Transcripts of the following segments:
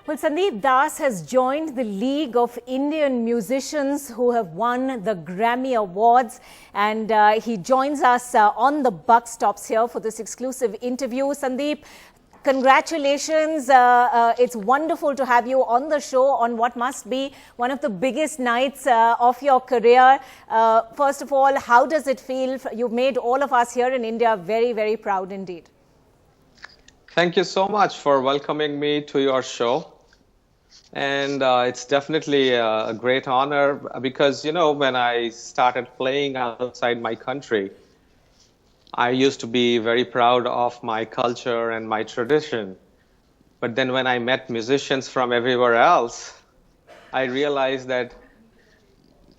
Well, Sandeep Das has joined the League of Indian Musicians who have won the Grammy Awards, and he joins us on the buck stops here for this exclusive interview. Sandeep, congratulations. It's wonderful to have you on the show on what must be one of the biggest nights of your career. First of all, how does it feel? You've made all of us here in India very, very proud indeed. Thank you so much for welcoming me to your show. And it's definitely a great honor because, you know, when I started playing outside my country, I used to be very proud of my culture and my tradition. But then when I met musicians from everywhere else, I realized that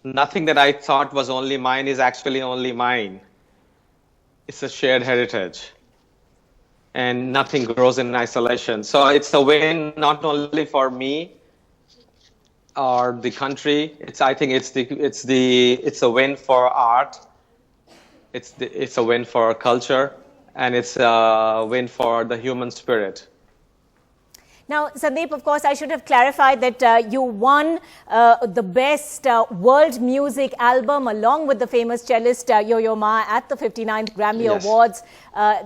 nothing that I thought was only mine is actually only mine. It's a shared heritage. And nothing grows in isolation. So it's a win not only for me or the country. I think it's a win for art. It's a win for culture, and it's a win for the human spirit. Now, Sandeep, of course, I should have clarified that you won the best world music album along with the famous cellist Yo-Yo Ma at the 59th Grammy Awards.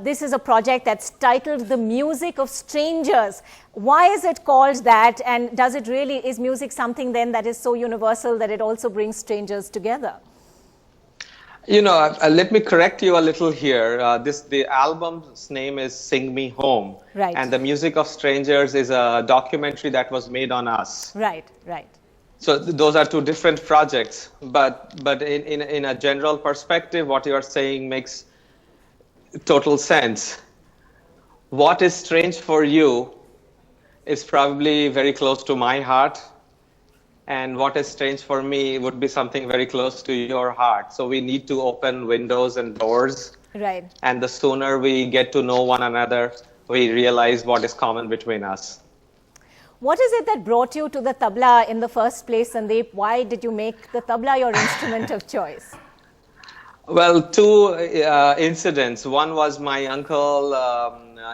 This is a project that's titled The Music of Strangers. Why is it called that? And is music something then that is so universal that it also brings strangers together? You know, let me correct you a little here. The album's name is Sing Me Home. Right. And The Music of Strangers is a documentary that was made on us. Right, right. So those are two different projects. But in a general perspective, what you are saying makes total sense. What is strange for you is probably very close to my heart. And what is strange for me would be something very close to your heart. So we need to open windows and doors. Right. And the sooner we get to know one another, we realize what is common between us. What is it that brought you to the tabla in the first place, Sandeep? Why did you make the tabla your instrument of choice? Well, two incidents. One was my uncle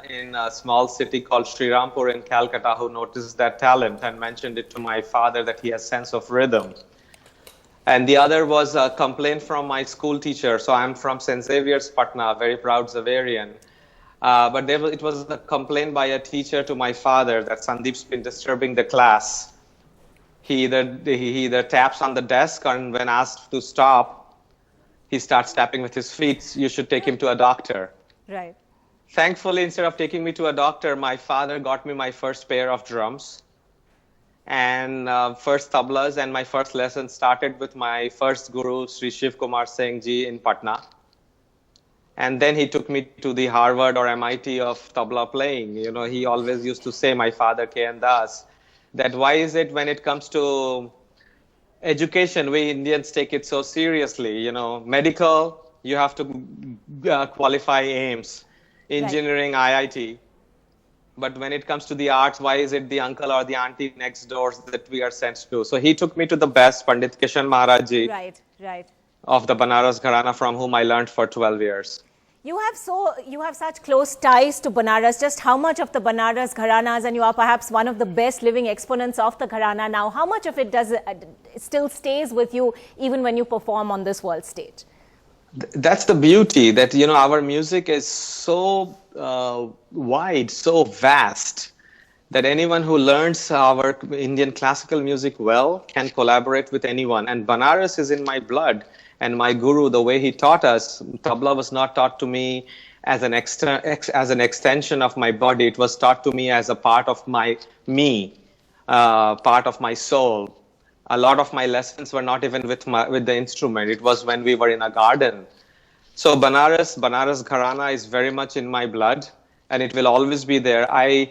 in a small city called Srirampur in Calcutta who noticed that talent and mentioned it to my father that he has sense of rhythm. And the other was a complaint from my school teacher. So I'm from St. Xavier's, Patna, very proud Xaverian. But it was a complaint by a teacher to my father that Sandeep's been disturbing the class. He either taps on the desk, and when asked to stop, he starts tapping with his feet. You should take him to a doctor. Right. Thankfully, instead of taking me to a doctor, my father got me my first pair of drums and first tablas, and my first lesson started with my first guru, Sri Shiv Kumar Singh Ji in Patna. And then he took me to the Harvard or MIT of tabla playing. You know, he always used to say, my father K.N. Das, that why is it when it comes to education, we Indians take it so seriously. You know, medical, you have to qualify AIMS, engineering, right. IIT. But when it comes to the arts, why is it the uncle or the auntie next door that we are sent to? So he took me to the best, Pandit Kishan Maharaj Ji, right. of the Banaras Gharana, from whom I learned for 12 years. You have such close ties to Banaras. Just how much of the Banaras Gharanas, and you are perhaps one of the best living exponents of the Gharana now, how much of it still stays with you even when you perform on this world stage? That's the beauty, that, you know, our music is so wide, so vast, that anyone who learns our Indian classical music well can collaborate with anyone. And Banaras is in my blood. And my guru, the way he taught us, tabla was not taught to me as an extension of my body. It was taught to me as a part of part of my soul. A lot of my lessons were not even with the instrument. It was when we were in a garden. So Banaras Gharana is very much in my blood, and it will always be there. I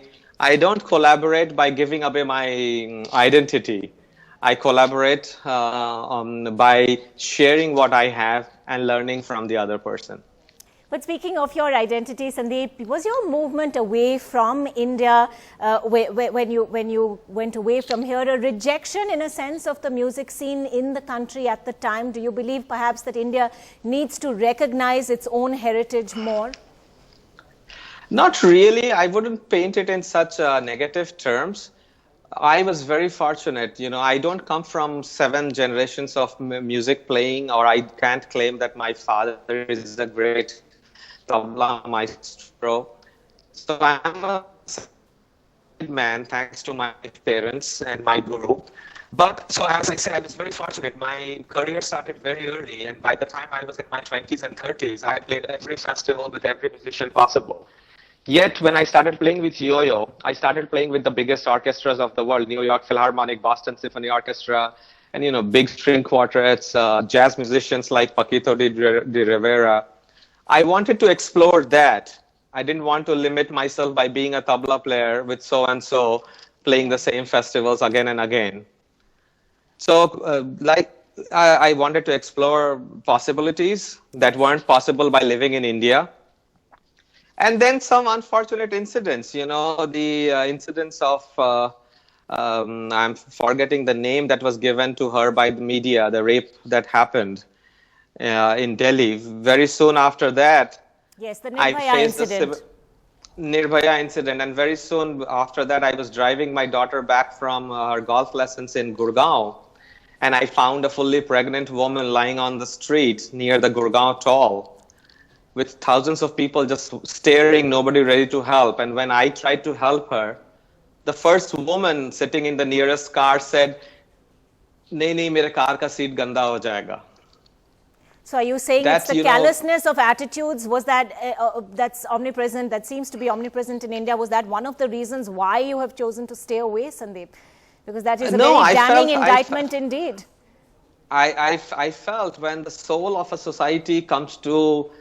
don't collaborate by giving away my identity. I collaborate by sharing what I have and learning from the other person. But speaking of your identity, Sandeep, was your movement away from India, when you went away from here, a rejection in a sense of the music scene in the country at the time? Do you believe perhaps that India needs to recognize its own heritage more? Not really. I wouldn't paint it in such negative terms. I was very fortunate. I don't come from 7 generations of music playing, or I can't claim that my father is a great tabla maestro. So I'm a man thanks to my parents and my guru. But so as I said, I was very fortunate. My career started very early, and by the time I was in my 20s and 30s, I played every festival with every musician possible. Yet, when I started playing with yo-yo, I started playing with the biggest orchestras of the world: New York Philharmonic, Boston Symphony Orchestra, and big string quartets, jazz musicians like Paquito de Rivera. I wanted to explore that. I didn't want to limit myself by being a tabla player with so and so playing the same festivals again and again. So, I wanted to explore possibilities that weren't possible by living in India. And then some unfortunate incidents, the incidents of, I'm forgetting the name that was given to her by the media, the rape that happened in Delhi. Very soon after that, Yes, the I Nirbhaya faced incident. the Nirbhaya incident. And very soon after that, I was driving my daughter back from her golf lessons in Gurgaon. And I found a fully pregnant woman lying on the street near the Gurgaon toll, with thousands of people just staring, nobody ready to help. And when I tried to help her, the first woman sitting in the nearest car said, "Nahi, nahi, mere car ka seat ganda ho jayega." So are you saying it's That's, the callousness of attitudes? Was that that's omnipresent, that seems to be omnipresent in India? Was that one of the reasons why you have chosen to stay away, Sandeep? Because that is a No, very I damning felt, indictment indeed. I felt when the soul of a society comes to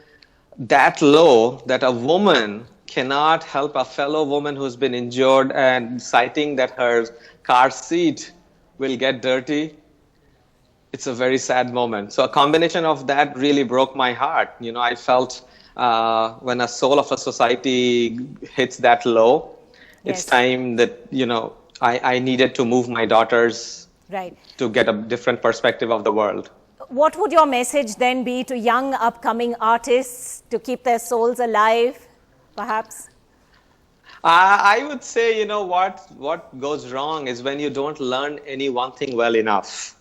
that low, that a woman cannot help a fellow woman who's been injured and citing that her car seat will get dirty, it's a very sad moment. So a combination of that really broke my heart. I felt when a soul of a society hits that low, it's Yes. time that, I needed to move my daughters Right. to get a different perspective of the world. What would your message then be to young upcoming artists to keep their souls alive, perhaps? I would say, what goes wrong is when you don't learn any one thing well enough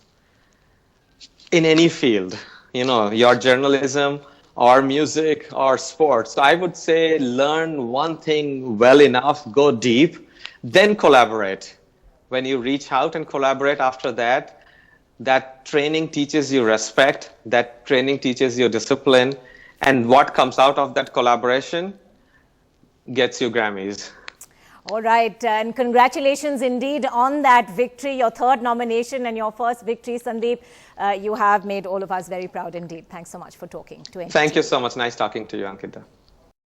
in any field, your journalism or music or sports. So I would say learn one thing well enough, go deep, then collaborate. When you reach out and collaborate after that, that training teaches you respect, that training teaches you discipline, and what comes out of that collaboration gets you Grammys. All right, and congratulations indeed on that victory, your third nomination and your first victory, Sandeep. You have made all of us very proud indeed. Thanks so much for talking to NDTV. Thank you so much. Nice talking to you, Ankita.